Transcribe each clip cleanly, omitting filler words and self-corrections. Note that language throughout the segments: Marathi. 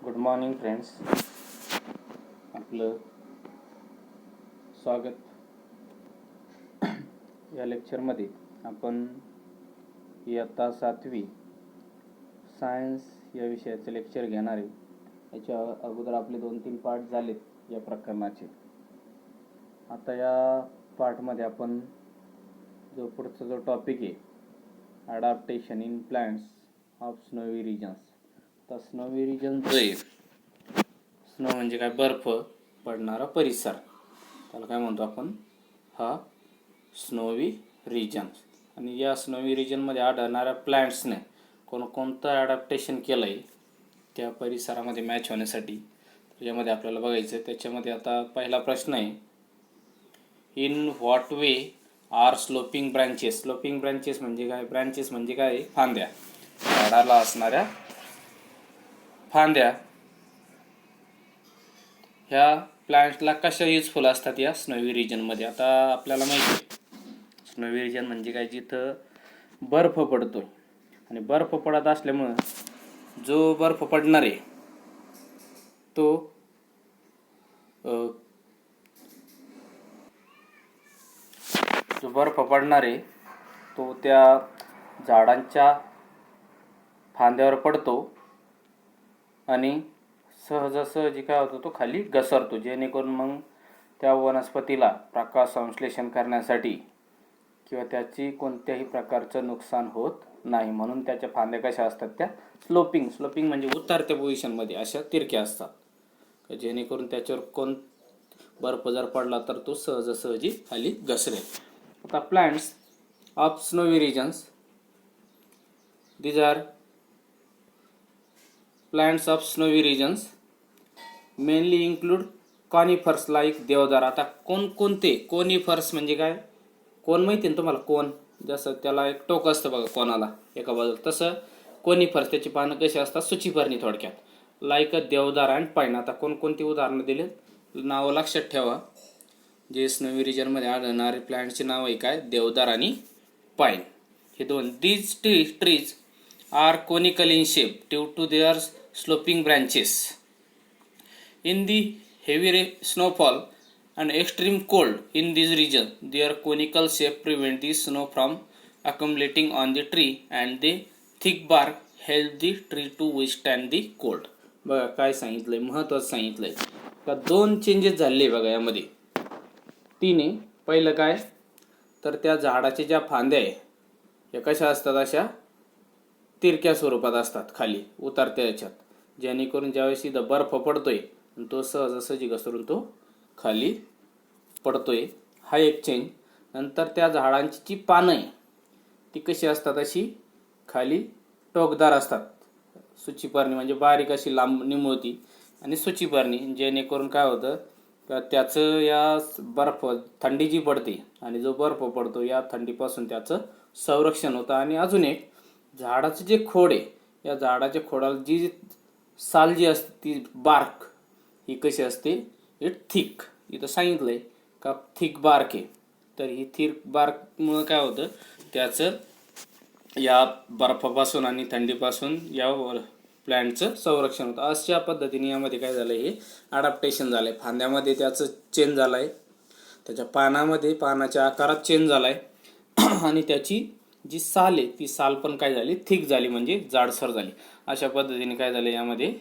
गुड मॉर्निंग फ्रेंड्स, आपलं स्वागत. या लेक्चरमध्ये आपण इयत्ता 7वी सायन्स या विषयाचे लेक्चर घेणार आहे. याच्या अगोदर आपले 2-3 पार्ट झालेत या प्रकरणाचे. आता या पार्टमध्ये आपण पुढचा जो टॉपिक आहे, adaptation in plants of snowy regions. तर स्नोवी रिजन जो आहे, स्नो म्हणजे काय, बर्फ पडणारा परिसर, त्याला काय म्हणतो आपण, हा स्नोवी रिजन. आणि या स्नोवी रिजनमध्ये आढळणाऱ्या प्लांट्सने कोणतं ॲडॅप्टेशन केलं आहे त्या परिसरामध्ये मॅच होण्यासाठी, त्याच्यामध्ये आपल्याला बघायचं आहे. त्याच्यामध्ये आता पहिला प्रश्न आहे, in what way are sloping branches. Sloping branches म्हणजे काय? ब्रांचेस म्हणजे काय? फांद्या, झाडाला असणाऱ्या फांद्या. ह्या प्लांट्सला कशा युजफुल असतात या स्नोवी रिजनमध्ये. आता आपल्याला माहिती आहे स्नोवी रिजन म्हणजे काय, जिथं बर्फ पडतो. आणि बर्फ पडत असल्यामुळं जो बर्फ पडणार आहे तो त्या झाडांच्या फांद्यावर पडतो आणि सहजासहजी काय होतं, तो खाली घसरतो, जेणेकरून मग त्या वनस्पतीला प्रकाश संश्लेषण करण्यासाठी किंवा त्याची कोणत्याही प्रकारचं नुकसान होत नाही. म्हणून त्याच्या फांद्या कशा असतात, त्या स्लोपिंग म्हणजे उतरत्या पोझिशनमध्ये अशा तिरक्या असतात, जेणेकरून त्याच्यावर बर्फ जर पडला तर तो सहजासहजी खाली घसरेल. आता plants of snowy regions, these are plants of snowy regions mainly include conifers like देवदार. आता कोणते कोनिफर्स म्हणजे काय? कोण माहिती ना तुम्हाला? कोण जसं त्याला एक टोक असतं बघा कोणाला एका बाजूला, तसं कोनिफर्स त्याची पानं कशी असतात, सूचीपर्णी थोडक्यात, लाईक देवदार आणि पाईन. आता कोणती उदाहरणं दिली, नावं लक्षात ठेवा. जे स्नोवी रिजनमध्ये आढळणारे प्लांटचे नाव आहे काय? देवदार आणि पाईन, हे दोन. These trees are conical in shape due to their sloping branches. In the heavy snowfall and extreme cold in this region, their conical shape prevent the snow from accumulating on the tree and the thick bark help the tree to withstand the cold. बघा काय सांगितलंय, महत्त्वाचं सांगितलंय का 2 चेंजेस झाले बघा यामध्ये. 3. पहिलं काय, तर त्या झाडाच्या ज्या फांद्या आहे या कशा असतात, अशा तिरक्या स्वरूपात असतात, खाली उतरत्या याच्यात, जेणेकरून ज्यावेळेस इथं बर्फ पडतोय आणि तो सहजासहजी घसरून तो खाली पडतोय. हा एक चेंज. नंतर त्या झाडांची जी पानं आहे ती कशी असतात, अशी खाली टोकदार असतात, सूचीपर्णी म्हणजे बारीक अशी लांब निमुळती आणि सूचीपर्णी, जेणेकरून काय होतं का त्याचं या थंडी जी पडते आणि जो बर्फ पडतो या थंडीपासून त्याचं संरक्षण होतं. आणि अजून एक, झाडाचं जे खोड आहे, या झाडाच्या खोडाला जी साल जी असते ती बार्क ही कशी असते, इट थिक. इथं सांगितलंय का थिक बार्क आहे, तर ही थिक बार्कमुळं काय होतं, त्याचं या बर्फापासून आणि थंडीपासून या प्लांटचं संरक्षण होतं. अशा पद्धतीने यामध्ये काय झालं, हे अडॅप्टेशन झालं आहे. फांद्यामध्ये त्याचं चेंज झालं आहे, त्याच्या पानामध्ये पानाच्या आकारात चेंज झाला आहे आणि त्याची जी साल आहे ती साल पण काय झाली, थिक झाली, म्हणजे जाडसर झाली. अशा पद्धतीने काय झालं, यामध्ये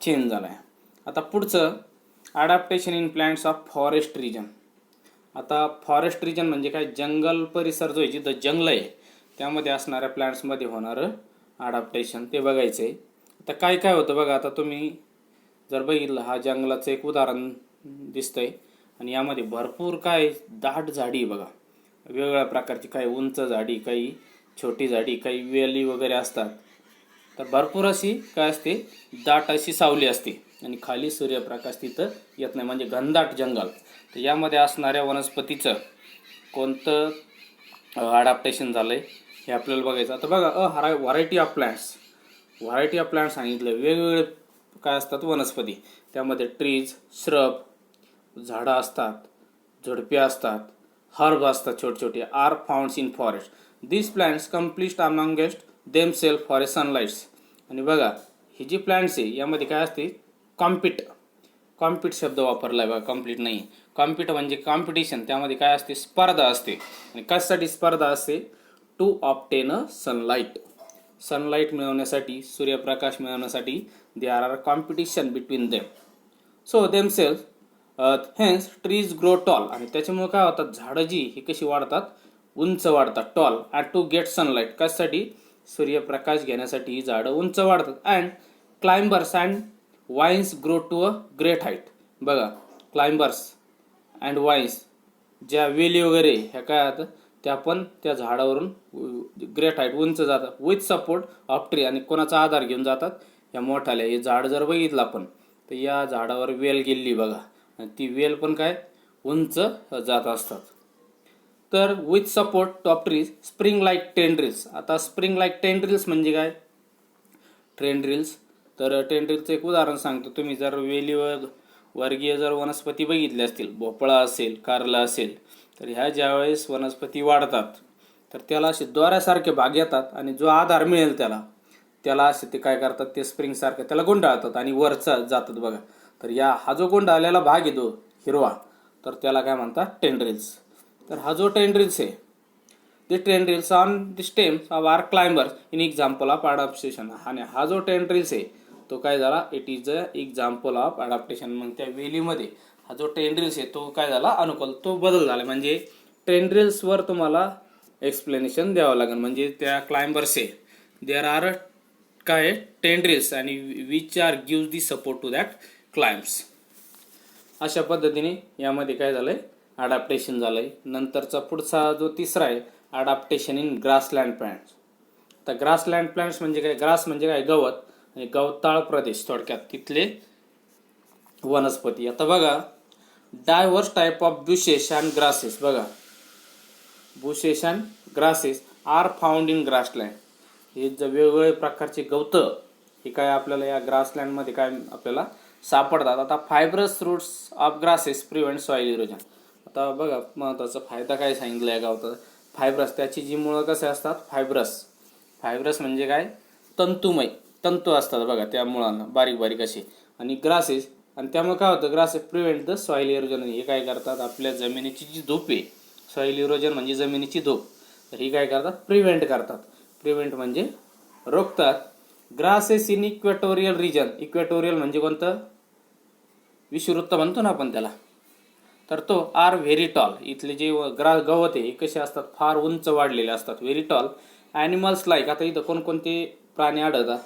चेंज झाला आहे. आता पुढचं, adaptation in plants of forest region. आता फॉरेस्ट रिजन म्हणजे काय, जंगल परिसर जो आहे, जिथं जंगल आहे त्यामध्ये असणाऱ्या प्लांट्समध्ये होणारं अडॅप्टेशन ते बघायचं आहे. आता काय होतं बघा, आता तुम्ही जर बघितलं, हा जंगलाचं एक उदाहरण दिसतंय आणि यामध्ये भरपूर काय दाट झाडी बघा, वेगवेगळ्या प्रकारची, काही उंच झाडी, काही छोटी झाडी, काही वेली वगैरे असतात. तर भरपूर अशी काय असते, दाट अशी सावली असते आणि खाली सूर्यप्रकाश तिथं येत नाही, म्हणजे घनदाट जंगल. तर यामध्ये असणाऱ्या वनस्पतीचं कोणतं अडॅप्टेशन झालं आहे हे आपल्याला बघायचं. आता बघा, व्हरायटी ऑफ प्लांट्स सांगितलं, वेगवेगळे काय असतात वनस्पती, त्यामध्ये ट्रीज, श्रब, झाडं असतात, झुडपे असतात, हर्ब असतात छोटे, are founds in forest. This plants complete amongst themselves for a sunlights. आणि बघा, हे जे प्लांट्स आहे यामध्ये काय असते, कॉम्पिट शब्द वापरलाय बघा, कम्प्लीट नाही. कॉम्पिट म्हणजे कॉम्पिटिशन, त्यामध्ये काय असते, स्पर्धा असते. आणि कशासाठी स्पर्धा असते, टू ऑब्टेन अ सनलाईट मिळवण्यासाठी, सूर्यप्रकाश मिळवण्यासाठी they are competition between them. So themselves hence trees grow tall. आणि त्याच्यामुळे काय होतात, झाडं जी ही कशी वाढतात, उंच वाढतात, tall. And to get sunlight, कशासाठी, सूर्यप्रकाश घेण्यासाठी ही झाडं उंच वाढतात. And climbers and vines grow to a great height. बघा, क्लाइंबर्स अँड वाईन्स, ज्या वेली वगैरे ह्या काय आहेत, त्या पण त्या झाडावरून ग्रेट हाईट, उंच जातात. विथ सपोर्ट ऑफ ट्री, आणि कोणाचा आधार घेऊन जातात, या मोठाल्या. हे झाड जर बघितलं आपण तर या झाडावर वेल गेली बघा, आणि ती वेल पण काय उंच जात असतात. तर with support of trees spring like tendrils. आता स्प्रिंग लाईक टेंड्रिल्स म्हणजे काय, टेंड्रिल्स, तर टेंड्रिल्सचं एक उदाहरण सांगतो. तुम्ही जर वेलीवर वर्गीय जर वनस्पती बघितल्या असतील, भोपळा असेल, कारला असेल, तर ह्या ज्यावेळेस वनस्पती वाढतात तर त्याला असे दोऱ्यासारखे भाग येतात, आणि जो आधार मिळेल त्याला असे ते काय करतात, ते स्प्रिंग सारखं त्याला गुंडाळतात आणि वरचा जातात बघा. तर हा जो गुंडाळलेला भाग येतो हिरवा, तर त्याला काय म्हणतात, टेंड्रिल्स. तर हा जो टेंड्रिल्स आहे, ते tendrils on the stems of are climbers in example of adaptation. आणि हा जो टेंड्रिल्स आहे तो काय झाला, it is a example of adaptation. मग त्या वेलीमध्ये हा जो टेंड्रिल्स आहे तो काय झाला, अनुकूल, तो बदल झाला. म्हणजे टेंड्रिल्सवर तुम्हाला एक्सप्लेनेशन द्यावं लागेल. म्हणजे त्या क्लाइंबर्स आहे, देअर आर काय टेंड्रिल्स आणि which are gives the support to that climbs. अशा पद्धतीने यामध्ये काय झालंय, अडॅप्टेशन झालंय. नंतरचा पुढचा जो तिसरा आहे, अडॅप्टेशन इन ग्रासलँड प्लांट्स. तर ग्रासलँड प्लांट्स म्हणजे काय, ग्रास म्हणजे काय, गवत, आणि गवताळ प्रदेश थोडक्यात तिथले वनस्पती. आता बघा, diverse type of bushes and grasses. बघा, bushes and grasses are found in grassland. हे जे वेगवेगळे प्रकारचे गवत हे काय आपल्याला या ग्रासलँडमध्ये काय आपल्याला सापडतात. आता fibrous roots of grasses prevent soil erosion. आता बघा, महत्त्वाचा फायदा काय सांगितलं या गवताचा, फायब्रस, त्याची जी मुळं कसे असतात, फायब्रस म्हणजे काय, तंतू असतात बघा त्या मुळांना, बारीक बारीक असे. आणि ग्रासेस, आणि त्यामुळे काय होतं, grasses prevent the soil erosion. हे काय करतात, आपल्या जमिनीची जी धूप आहे, सॉइल इरोजन म्हणजे जमिनीची धूप, तर ही काय करतात, प्रिव्हेंट करतात. प्रिव्हेंट म्हणजे रोखतात. Grasses in equatorial region. Equatorial म्हणजे कोणतं, विषुववृत्त म्हणतो ना आपण त्याला, तर तो आर व्हेरी टॉल. इथले जे गवत आहे हे कसे असतात, फार उंच वाढलेले असतात, व्हेरी टॉल. ॲनिमल्स लाईक, आता इथं कोणकोणते प्राणी आढळतात,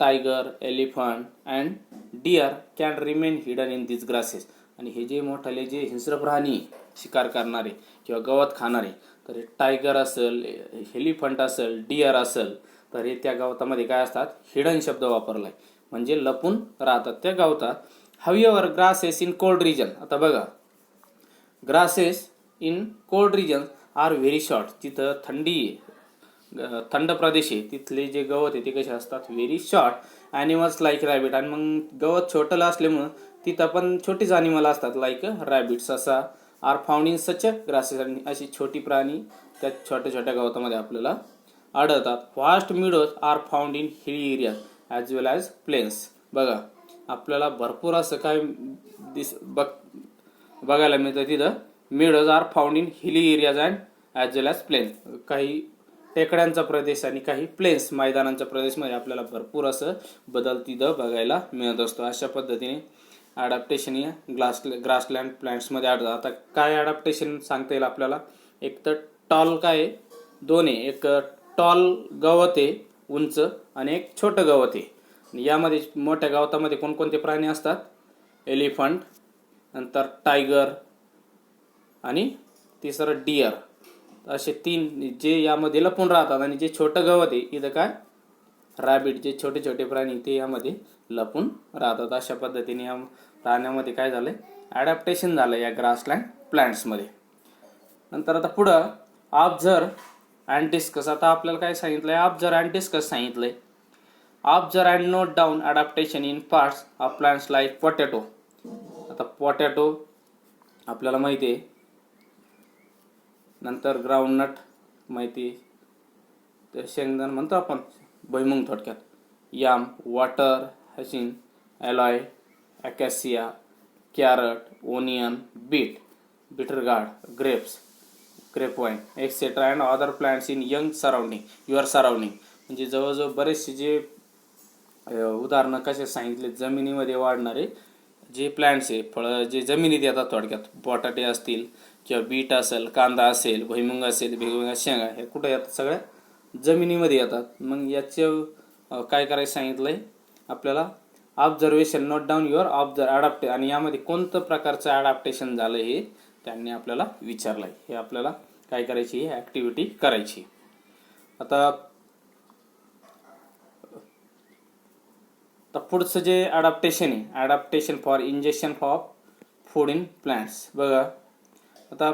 tiger, elephant and deer can remain hidden in this grasses. आणि हे जे मोठाले जे हिंस्र प्राणी शिकार करणारे किंवा गवत खाणारे, तर हे टायगर असेल, एलिफंट असेल, डिअर असेल, तर हे त्या गवतामध्ये काय असतात, हिडन शब्द वापरलाय, म्हणजे लपून राहतात त्या गवतात. However grasses in cold region. आता बघा, grasses in cold region are very short. तिथं थंड प्रदेश आहे, तिथले जे गवत आहे ते कसे असतात, very short. Animals like rabbit. आणि मग गवत छोटं असल्यामुळं तिथं पण छोटीच ॲनिमल असतात, लाईक रॅबिट्स असा, are found in such grasses. आणि अशी छोटी प्राणी त्या छोट्या छोट्या गवतामध्ये आपल्याला आढळतात. Vast meadows are found in hilly area as well as plains. बघा, आपल्याला भरपूर असं काय बघायला मिळतं तिथं. Meadows are found in hilly areas and as well as plains. काही टेकड्यांचा प्रदेश आणि काही प्लेन्स, मैदानांच्या प्रदेशमध्ये आपल्याला भरपूर असं बदल तिथं बघायला मिळत असतो. अशा पद्धतीने अडॅप्टेशन या ग्रासलँड प्लांट्समध्ये आढळतात. आता काय अडॅप्टेशन सांगता येईल आपल्याला, एक तर टॉल काय आहे, दोन आहे, एक टॉल गवत आहे उंच, आणि एक छोटं गवत आहे. यामध्ये मोठ्या गवतामध्ये कोणकोणते प्राणी असतात, एलिफंट, नंतर टायगर, आणि तिसरं डिअर. असे तीन जे यामध्ये लपून राहतात. आणि जे छोटं गवत आहे इथं काय, रॅबिट, जे छोटे छोटे प्राणी ते यामध्ये लपून राहतात. अशा पद्धतीने या प्राण्यामध्ये काय झालंय, ॲडॅप्टेशन झालं या ग्रासलँड प्लांट्समध्ये. नंतर आता पुढं ऑब्झर्व अँड डिस्कस. आता आपल्याला काय सांगितलंय, ऑब्झर्व अँड डिस्कस सांगितलंय. Observe and note down adaptation in parts of plants like potato. आता पोटॅटो आपल्याला माहिती आहे, नंतर ग्राउंडनट माहिती आहे, तर शेंगदाणा म्हणतो आपण, भुईमुग थोडक्यात. Yam, water, hyacinth, aloe, acacia, carrot, onion, beet, bitter gourd, grapes, grapevine, etc. and other plants in young surrounding, your surrounding. म्हणजे जवळजवळ बरेचसे जे उदाहरणं कसे सांगितले, जमिनीमध्ये वाढणारे जे प्लांट्स आहे, फळं जे जमिनीत येतात, थोडक्यात बटाटे असतील किंवा बीट असेल, कांदा असेल, भुईमुंग असेल, भुईमुगा शेंगा, हे कुठं येतात? सगळ्या जमिनीमध्ये येतात. मग याचे काय करायचं सांगितलं आहे आपल्याला? Observation, note down your adapt, आणि यामध्ये कोणतं प्रकारचं ॲडॅप्टेशन झालं हे त्यांनी आपल्याला विचारलं आहे. हे आपल्याला काय करायची? ही ॲक्टिव्हिटी करायची. आता पुढचं जे ॲडॅप्टेशन आहे, adaptation for injection of food in plants. बघा आता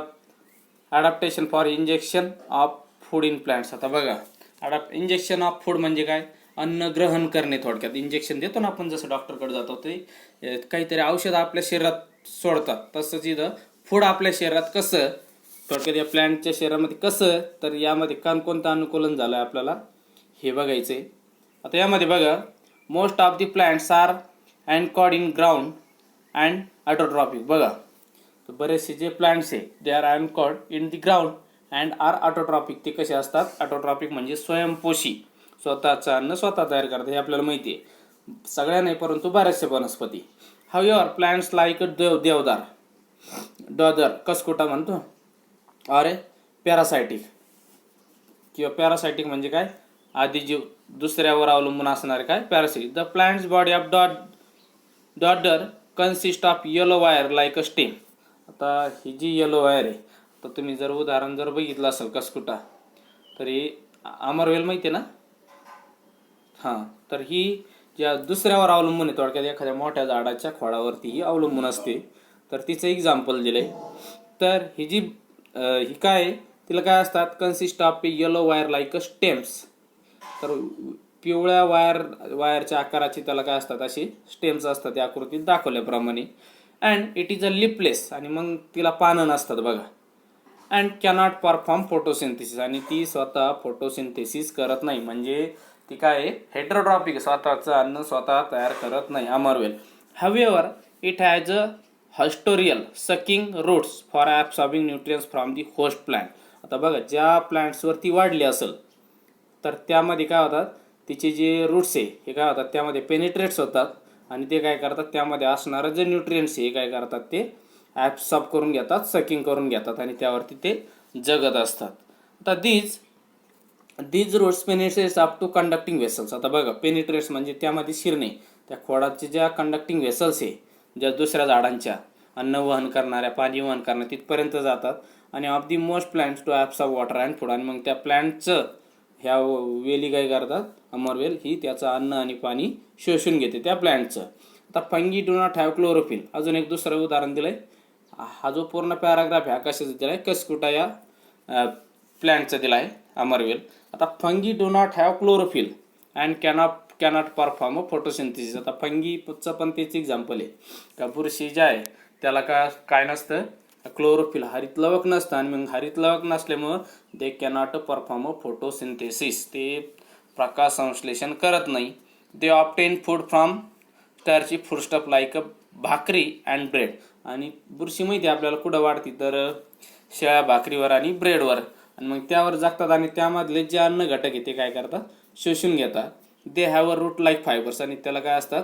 adaptation for injection of food in plants. आता बघा, इंजेक्शन ऑफ फूड म्हणजे काय? अन्न ग्रहण करणे. थोडक्यात इंजेक्शन देतो ना आपण, जसं डॉक्टरकडे जातो, ते काहीतरी औषध आपल्या शरीरात सोडतात, तसंच इथं फूड आपल्या शरीरात कसं, थोडक्यात या प्लांटच्या शरीरामध्ये कसं, तर यामध्ये कोणतं अनुकूलन झालं आपल्याला हे बघायचं आहे. आता यामध्ये बघा, most of the plants are anchored in ground and autotrophic. बघा, तर बरेचसे जे प्लांट्स आहे they are anchored in the ground and are autotrophic. ते कसे असतात? ऑटोट्रॉपिक म्हणजे स्वयंपोषी, स्वतःचं अन्न स्वतः तयार करतात, हे आपल्याला माहिती आहे. सगळ्या नाही, परंतु बऱ्याचशा वनस्पती. हाऊएव्हर प्लांट्स लाईक देवदार, डॉदर, कसकुटा म्हणतो, अरे पॅरासायटिक, किंवा पॅरासायटिक म्हणजे काय? आधी जीव, दुसऱ्यावर अवलंबून असणारे काय? Parasite. The plants body of डॉडर consist of yellow wire like a stem. आता ही जी येलो वायर आहे, तर तुम्ही जर उदाहरण जर बघितलं असेल कसकुटा, तरी अमरवेल माहिती आहे ना? हां, तर ही ज्या दुसऱ्यावर अवलंबून आहे, थोडक्यात एखाद्या मोठ्या झाडाच्या खोडावरती ही अवलंबून असते, तर तिचं एक्झाम्पल दिलंय. तर ही जी ही काय आहे, तिला काय असतात? Consist of yellow wire like a stems. तर पिवळ्या वायरच्या आकाराची त्याला काय असतात? अशी स्टेम्स असतात, त्या आकृतीत दाखवल्याप्रमाणे. अँड इट इज अ लिपलेस, आणि मग तिला पानं नसतात बघा. अँड कॅनॉट परफॉर्म फोटोसिंथेसिस, आणि ती स्वतः फोटोसिंथेसिस करत नाही. म्हणजे ती काय आहे? हेटेरोट्रॉपिक, स्वतःचं अन्न स्वतः तयार करत नाही. अमरवेल. However it has a haustorial sucking roots for absorbing nutrients from the host plant. आता बघा, ज्या प्लांट्सवरती वाढली असेल, तर त्यामध्ये काय होतात? तिचे जे रूट्स आहे हे काय होतात? त्यामध्ये पेनिट्रेट्स होतात, आणि ते काय करतात? त्यामध्ये असणारं जे न्यूट्रियन्स आहे हे काय करतात? ते ॲब्सॉर्ब करून घेतात, सकिंग करून घेतात, आणि त्यावरती ते जगत असतात. आता these roots penetrates up to conducting vessels. आता बघा, पेनिट्रेट्स म्हणजे त्यामध्ये शिरणे, त्या खोडाचे ज्या कंडक्टिंग वेसल्स आहे, ज्या दुसऱ्या झाडांच्या अन्न वहन करणाऱ्या, पाणी वहन करणाऱ्या, तिथपर्यंत जातात. आणि of the most plants to absorb water and food. आणि मग त्या प्लांटचं, ह्या वेली काय करतात? अमरवेल ही त्याचं अन्न आणि पाणी शोषून घेते त्या प्लांटचं. आता fungi do not have chlorophyll. अजून एक दुसरं उदाहरण दिलंय. हा जो पूर्ण पॅराग्राफ आहे कशाचा दिलाय? कसकुटा या प्लांटचा दिलाय अमरवेल. आता fungi do not have chlorophyll and cannot perform photosynthesis. आता फंगीचं पण तेच एक्झाम्पल आहे का, बुरशी जे आहे त्याला काय नसतं? क्लोरोफिल, हरित लवक नसतं, आणि मग हरित लवक नसल्यामुळं दे कॅनॉट परफॉर्म फोटोसिंथेसिस, ते प्रकाश संश्लेषण करत नाही. They obtain food from starchy foodstuff like a bhakri and bread. आणि बुरशी माहिती आपल्याला कुठं वाढते? तर शेळ्या भाकरीवर आणि ब्रेडवर, आणि मग त्यावर जगतात, आणि त्यामधले जे अन्न घटक आहे ते काय करतात? शोषून घेतात. They have a route like fibres, आणि त्याला काय असतात?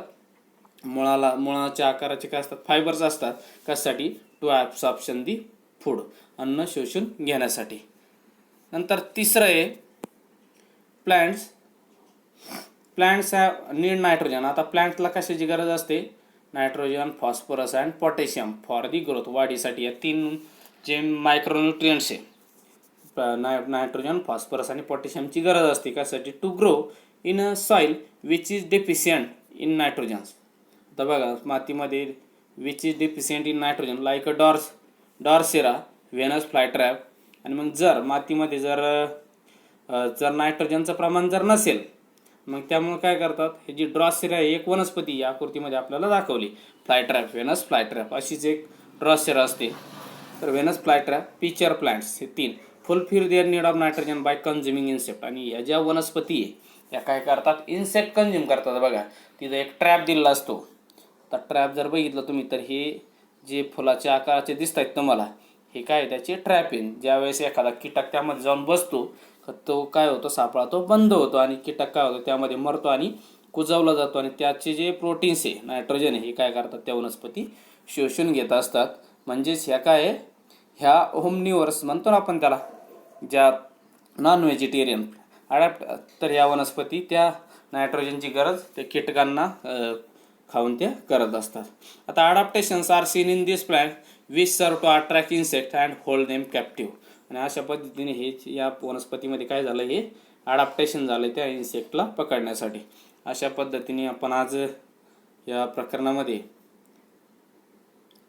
मुळाच्या आकाराचे काय असतात? फायबर्स असतात. कशासाठी? टू ॲब्सॉर्प्शन दी फूड, अन्न शोषून घेण्यासाठी. नंतर तिसरं आहे प्लांट्स हॅव नीड नायट्रोजन. आता प्लांटला कशाची गरज असते? Nitrogen, phosphorus and potassium for the growth, वाढीसाठी. या तीन जे मायक्रोन्युट्रियंट्स आहे, नायट्रोजन, फॉस्फरस आणि पोटॅशियमची गरज असते. कशासाठी? To grow in a soil which is deficient in nitrogens. आता बघा, मातीमध्ये which is deficient in nitrogen like a Drosera, Venus flytrap. आणि मग जर मातीमध्ये जर नायट्रोजनचं प्रमाण जर नसेल, मग त्यामुळे काय करतात? हे जी ड्रॉसेरा आहे, एक वनस्पती या आकृतीमध्ये आपल्याला दाखवली, फ्लायट्रॅप, व्हेनस फ्लायट्रॅप अशीच एक ड्रॉसेरा असते. तर व्हेनस फ्लायट्रॅप, पिचर प्लांट्स, हे तीन fulfil their need of nitrogen by consuming insect. आणि ह्या ज्या वनस्पती आहे या काय करतात, इन्सेक्ट कंझ्युम करतात. बघा तिथं एक ट्रॅप दिलेला असतो. तर ट्रॅप जर बघितलं तुम्ही तर हे जे फुलाचे आकाराचे दिसत आहेत तुम्हाला, हे काय त्याचे ट्रॅप आहे. ज्यावेळेस एखादा कीटक त्यामध्ये जाऊन बसतो तर तो काय होतो, सापळा तो बंद होतो आणि कीटक काय होतो त्यामध्ये मरतो आणि कुजवला जातो. आणि त्याचे जे प्रोटीन्स आहे, नायट्रोजन आहे, हे काय करतात त्या वनस्पती शोषून घेत असतात. म्हणजेच ह्या काय आहे, ह्या ओमनिव्हर्स म्हणतो ना आपण त्याला, ज्या नॉन व्हेजिटेरियन अडॅप्ट, तर ह्या वनस्पती त्या नायट्रोजनची गरज त्या कीटकांना खाऊन ते करत असतात. आता adaptations are seen in this plant which serve to attract insect and hold them captive. आणि अशा पद्धतीने हे या वनस्पतीमध्ये काय झालं, हे अडॅप्टेशन झालं त्या इन्सेक्टला पकडण्यासाठी. अशा पद्धतीने आपण आज या प्रकरणामध्ये,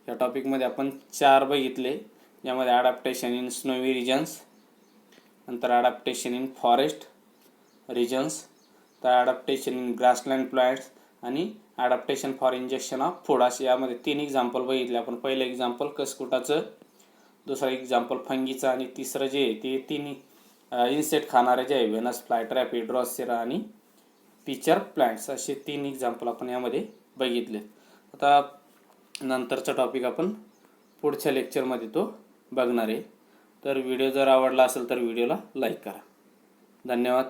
या टॉपिकमध्ये आपण 4 बघितले, ज्यामध्ये अडॅप्टेशन इन स्नोवी रिजन्स, नंतर अडॅप्टेशन इन फॉरेस्ट रिजन्स, तर अडॅप्टेशन इन ग्रासलँड प्लांट्स आणि adaptation for injection of food. असे यामध्ये 3 एक्झाम्पल बघितले आपण. पहिलं एक्झाम्पल कसकुटाचं, दुसरं एक्झाम्पल फंगीचं आणि तिसरं जे आहे ते 3 इन्सेक्ट खाणारे जे आहे, व्हेनस फ्लायट्रॅप, ड्रॉसेरा आणि पिचर प्लांट्स, असे 3 एक्झाम्पल आपण यामध्ये बघितले. आता नंतरचा टॉपिक आपण पुढच्या लेक्चरमध्ये तो बघणार आहे. तर व्हिडिओ जर आवडला असेल तर व्हिडिओला लाईक करा. धन्यवाद.